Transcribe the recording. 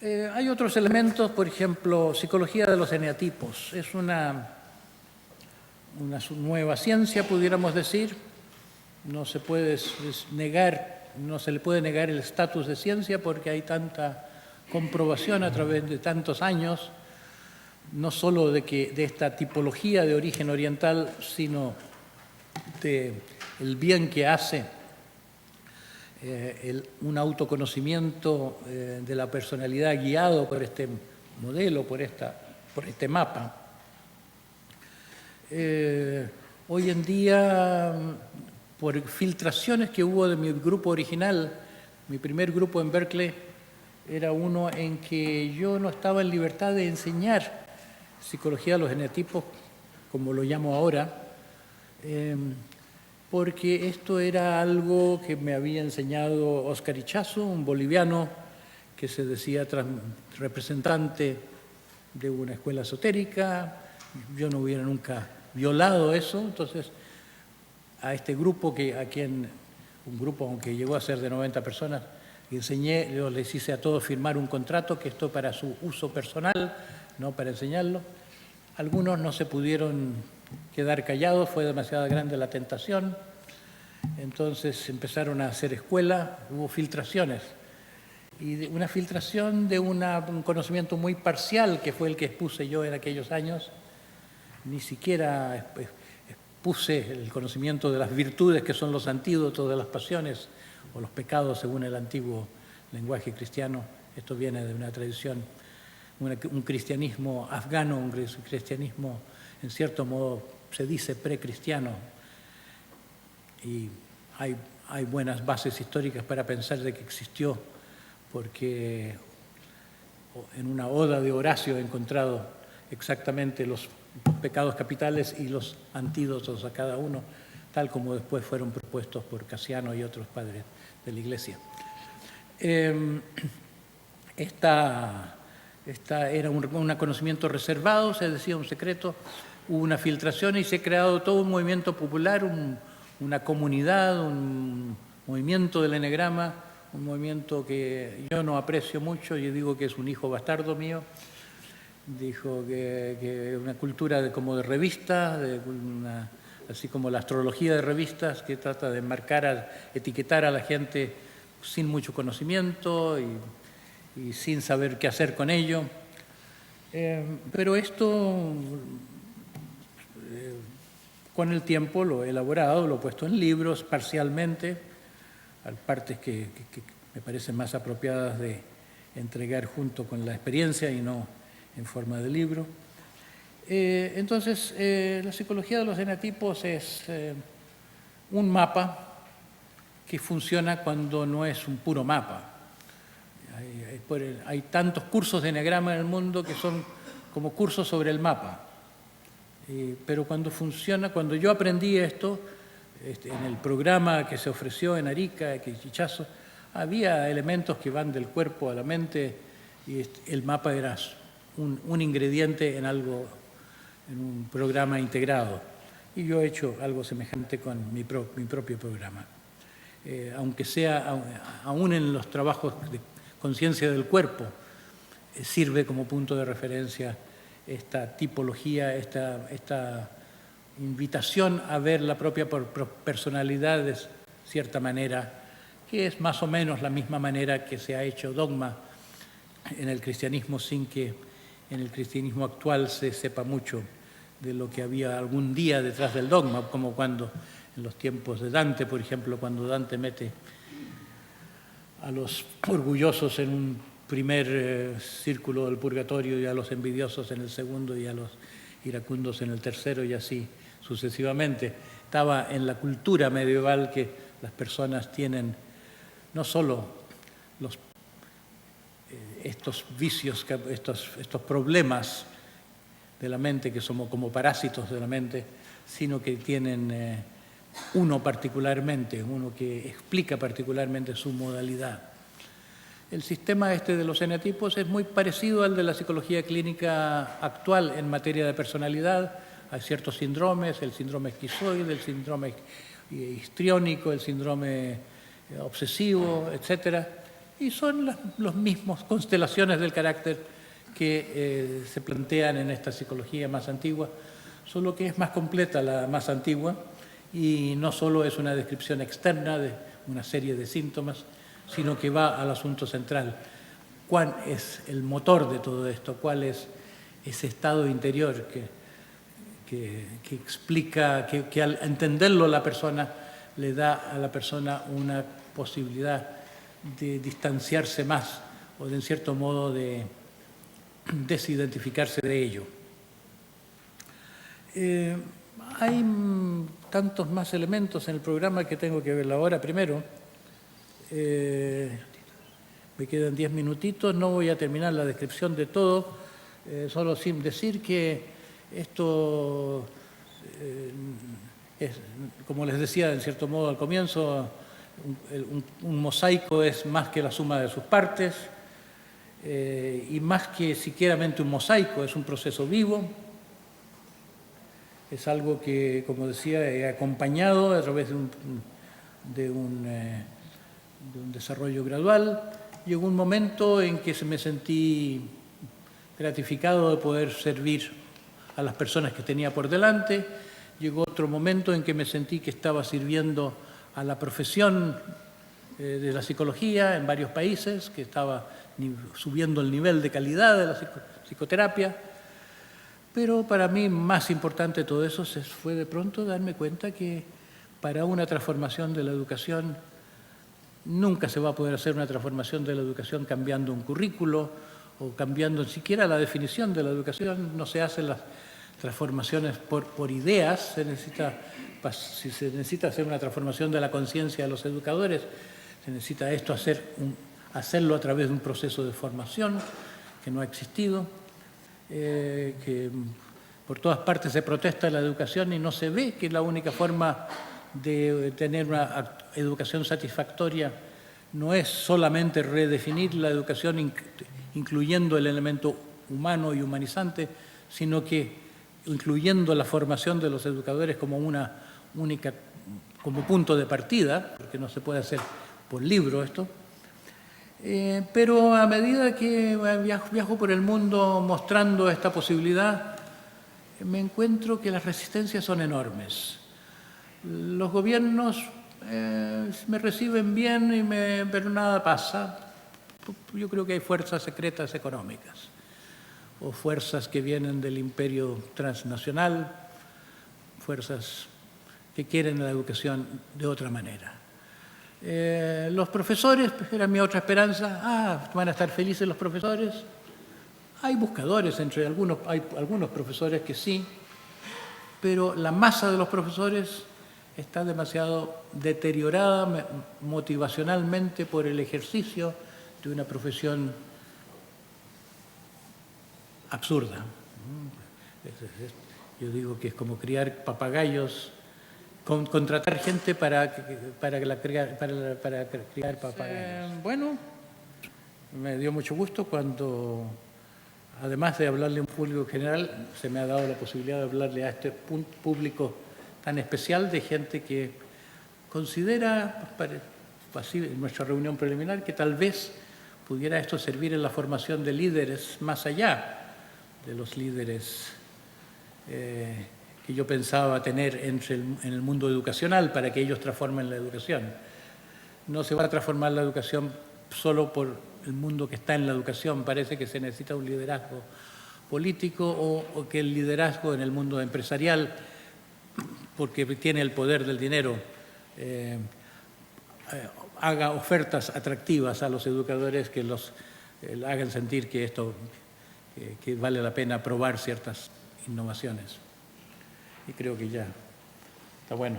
Hay otros elementos, por ejemplo, psicología de los eneatipos. Es una nueva ciencia, pudiéramos decir. No se puede negar, no se le puede negar el estatus de ciencia porque hay tanta comprobación a través de tantos años, no solo de esta tipología de origen oriental, sino del bien que hace un autoconocimiento de la personalidad guiado por este modelo, por este mapa. Hoy en día, por filtraciones que hubo de mi grupo original, mi primer grupo en Berkeley era uno en que yo no estaba en libertad de enseñar psicología de los genotipos, como lo llamo ahora, porque esto era algo que me había enseñado Oscar Ichazo, un boliviano que se decía representante de una escuela esotérica. Yo no hubiera nunca violado eso, entonces a este grupo, un grupo aunque llegó a ser de 90 personas, yo les hice a todos firmar un contrato que esto para su uso personal, no para enseñarlo. Algunos no se pudieron quedar callados, fue demasiado grande la tentación, entonces empezaron a hacer escuela, hubo filtraciones, y una filtración de un conocimiento muy parcial que fue el que expuse yo en aquellos años. Ni siquiera expuse el conocimiento de las virtudes que son los antídotos de las pasiones o los pecados según el antiguo lenguaje cristiano. Esto viene de una tradición, un cristianismo afgano, un cristianismo en cierto modo se dice precristiano, y hay buenas bases históricas para pensar de que existió, porque en una oda de Horacio he encontrado exactamente los pecados capitales y los antídotos a cada uno, tal como después fueron propuestos por Casiano y otros padres de la Iglesia. Esta era un conocimiento reservado, se decía un secreto, hubo una filtración y se ha creado todo un movimiento popular, una comunidad, un movimiento del enegrama, un movimiento que yo no aprecio mucho, yo digo que es un hijo bastardo mío. Dijo que una cultura como de revista, así como la astrología de revistas, que trata de etiquetar a la gente sin mucho conocimiento y sin saber qué hacer con ello. Pero esto, con el tiempo lo he elaborado, lo he puesto en libros parcialmente, partes que me parecen más apropiadas de entregar junto con la experiencia y no en forma de libro. Entonces, la psicología de los genotipos es un mapa que funciona cuando no es un puro mapa. Hay tantos cursos de eneagrama en el mundo que son como cursos sobre el mapa. Pero cuando yo aprendí esto, en el programa que se ofreció en Arica, que Ichazo, había elementos que van del cuerpo a la mente y el mapa era un ingrediente en un programa integrado. Y yo he hecho algo semejante con mi propio programa. Aunque sea, aún en los trabajos de conciencia del cuerpo, sirve como punto de referencia esta tipología, esta invitación a ver la propia personalidad de cierta manera, que es más o menos la misma manera que se ha hecho dogma en el cristianismo, sin que en el cristianismo actual se sepa mucho de lo que había algún día detrás del dogma, como cuando en los tiempos de Dante, por ejemplo, cuando Dante mete a los orgullosos en un primer círculo del purgatorio y a los envidiosos en el segundo y a los iracundos en el tercero y así sucesivamente. Estaba en la cultura medieval que las personas tienen no solo estos vicios, estos problemas de la mente que somos como parásitos de la mente, sino que tienen uno que explica particularmente su modalidad. El sistema de los genotipos es muy parecido al de la psicología clínica actual en materia de personalidad. Hay ciertos síndromes, el síndrome esquizoide, el síndrome histriónico, el síndrome obsesivo, etc. y son las mismas constelaciones del carácter que se plantean en esta psicología más antigua, solo que es más completa la más antigua y no solo es una descripción externa de una serie de síntomas, sino que va al asunto central. ¿Cuál es el motor de todo esto? ¿Cuál es ese estado interior que explica, que al entenderlo la persona le da a la persona una posibilidad de distanciarse más o de, en cierto modo, de desidentificarse de ello? Hay tantos más elementos en el programa que tengo que ver ahora. Primero, me quedan 10 minutitos, no voy a terminar la descripción de todo, solo sin decir que esto es, como les decía en cierto modo al comienzo, un mosaico es más que la suma de sus partes, y más que siquieramente un mosaico, es un proceso vivo. Es algo que, como decía, he acompañado a través de un desarrollo gradual. Llegó un momento en que me sentí gratificado de poder servir a las personas que tenía por delante. Llegó otro momento en que me sentí que estaba sirviendo a la profesión de la psicología en varios países, que estaba subiendo el nivel de calidad de la psicoterapia. Pero para mí más importante de todo eso fue de pronto darme cuenta que para una transformación de la educación nunca se va a poder hacer una transformación de la educación cambiando un currículo o cambiando ni siquiera la definición de la educación. No se hacen las transformaciones por ideas, si se necesita hacer una transformación de la conciencia de los educadores, se necesita esto hacerlo a través de un proceso de formación que no ha existido. Que por todas partes se protesta la educación y no se ve que la única forma de tener una educación satisfactoria no es solamente redefinir la educación incluyendo el elemento humano y humanizante, sino que incluyendo la formación de los educadores como como punto de partida, porque no se puede hacer por libro esto. Pero a medida que viajo por el mundo mostrando esta posibilidad, me encuentro que las resistencias son enormes. Los gobiernos me reciben bien, pero nada pasa. Yo creo que hay fuerzas secretas económicas o fuerzas que vienen del imperio transnacional, fuerzas que quieren la educación de otra manera. Los profesores, era mi otra esperanza, van a estar felices los profesores. Hay buscadores entre algunos, hay algunos profesores que sí, pero la masa de los profesores está demasiado deteriorada motivacionalmente por el ejercicio de una profesión absurda. Yo digo que es como criar papagayos, contratar gente para criar papagayos. Bueno, me dio mucho gusto cuando, además de hablarle a un público general, se me ha dado la posibilidad de hablarle a este público tan especial de gente que considera, así en nuestra reunión preliminar, que tal vez pudiera esto servir en la formación de líderes más allá de los líderes que yo pensaba tener en el mundo educacional para que ellos transformen la educación. No se va a transformar la educación solo por el mundo que está en la educación. Parece que se necesita un liderazgo político o que el liderazgo en el mundo empresarial, porque tiene el poder del dinero, haga ofertas atractivas a los educadores que los hagan sentir que que vale la pena probar ciertas innovaciones. Y creo que ya está bueno.